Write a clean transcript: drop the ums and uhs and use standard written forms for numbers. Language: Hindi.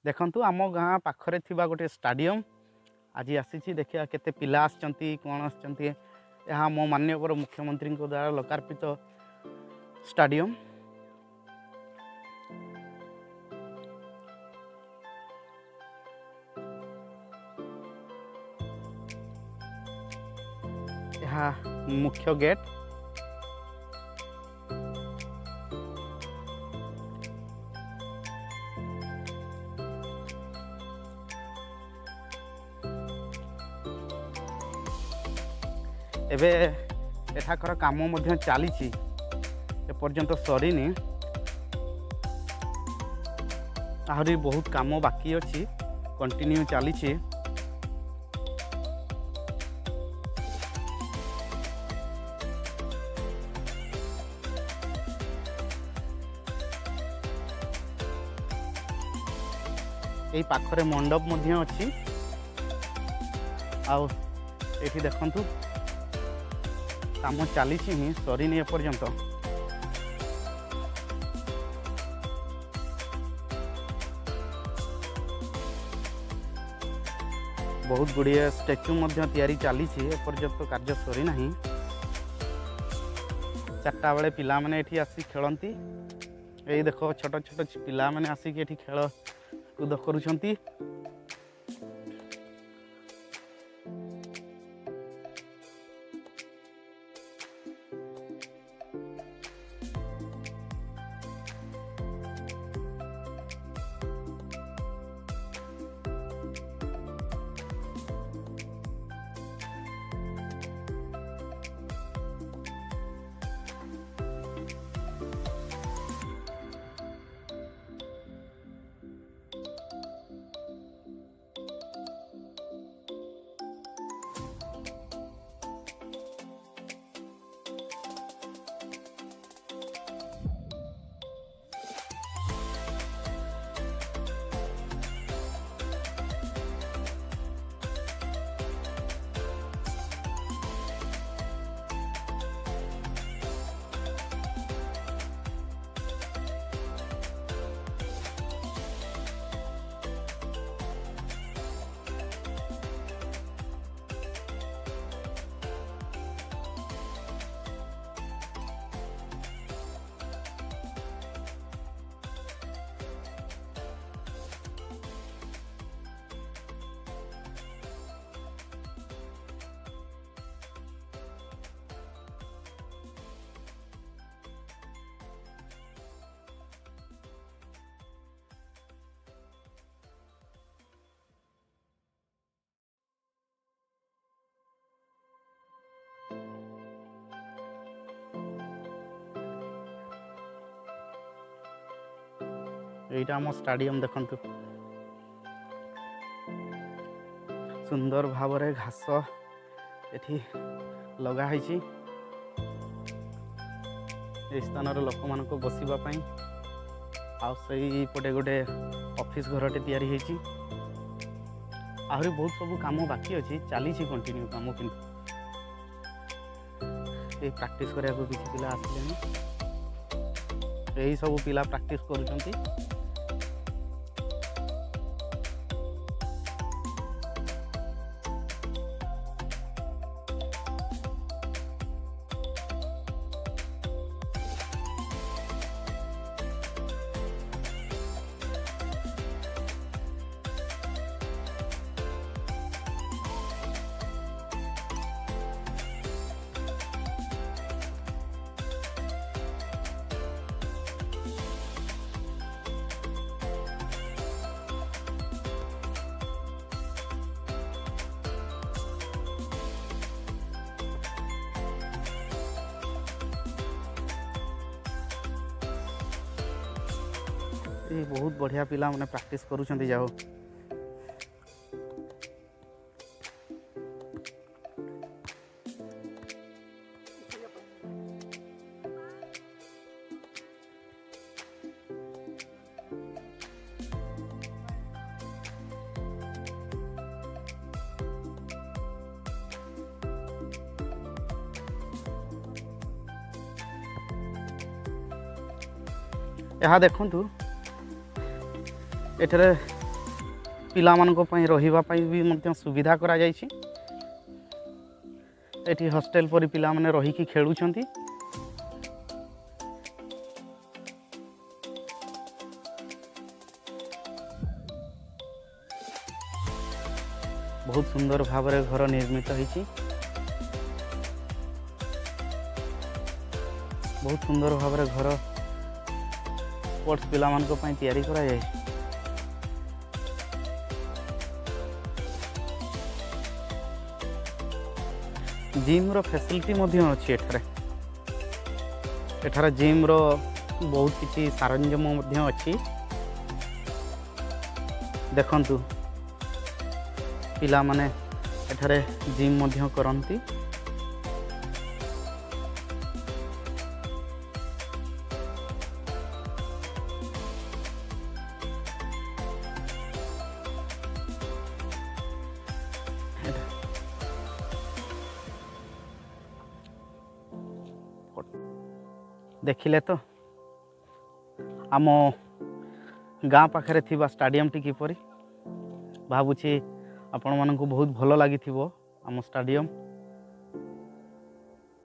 देखंतु आम गाँ पाखरे थिबा गोटे स्टाडियम आज आसी देखिए केते पिला आछंती कोन आछंती यहाँ मो माननीय मुख्यमंत्री द्वारा लोकार्पित स्टाडियम। यहाँ मुख्य गेट एबे एठाकर काम मध्य चली एपर्यंत सरीनी आहरी बहुत काम बाकी अच्छी कंटिन्यू चली। यही पाखरे मंडप मध्य अच्छी आउ एठी देखंतु काम चली ही सरीनी एपर्यंत। बहुत गुड़िया स्टैच्यू तैयारी चली एपर्यंत कार्य सरी ना। 4टा बेले पिला माने एठी आसी खेलती यही देख छोट छोट पिला माने आसिक एठी खेल कूद करुछंती। यहीटा आम स्टाडियम देखंतु सुंदर भाव रे घास एठी लगा है। स्थान लोक मान बसवा आईपटे गोटे ऑफिस घरटे तैयारी होती आहरी बहुत सब काम बाकी अच्छी चली कंटिन्यू काम कि प्रैक्टिस करने को किसी पिला आसिले यही सब पिला प्रैक्टिस करुँच। ये बहुत बढ़िया पिला मैंने प्रैक्टिस करुँच जाओ। यहाँ देखु एठारे ପିଲାମାନଙ୍କ ପାଇଁ ରହିବା ପାଇଁ ବି ମଧ୍ୟ ସୁବିଧା କରାଯାଇଛି। ଏଠି ହଷ୍ଟେଲ ପରି ପିଲାମାନେ ରହିକି ଖେଳୁଛନ୍ତି। ବହୁତ ସୁନ୍ଦର ଭାବରେ ଘର ନିର୍ମିତ ହେଇଛି। ବହୁତ ସୁନ୍ଦର ଭାବରେ ଘର ସ୍ପୋର୍ଟସ ପିଲାମାନଙ୍କ ପାଇଁ ତିଆରି କରାଯାଇଛି। ଜିମ୍ର ଫ୍ୟାସିଲିଟି ମଧ୍ୟ ଅଛି ଏଠାରେ ଜିମ୍ର ବହୁତ କିଛି ସରଞ୍ଜାମ ମଧ୍ୟ ଅଛି। ଦେଖନ୍ତୁ ପିଲାମାନେ ଏଠାରେ ଜିମ୍ ମଧ୍ୟ କରନ୍ତି। ଦେଖିଲେ ତ ଆମ ଗାଁ ପାଖରେ ଥିବା ଷ୍ଟାଡ଼ିୟମଟି କିପରି। ଭାବୁଛି ଆପଣମାନଙ୍କୁ ବହୁତ ଭଲ ଲାଗିଥିବ ଆମ ଷ୍ଟାଡ଼ିୟମ।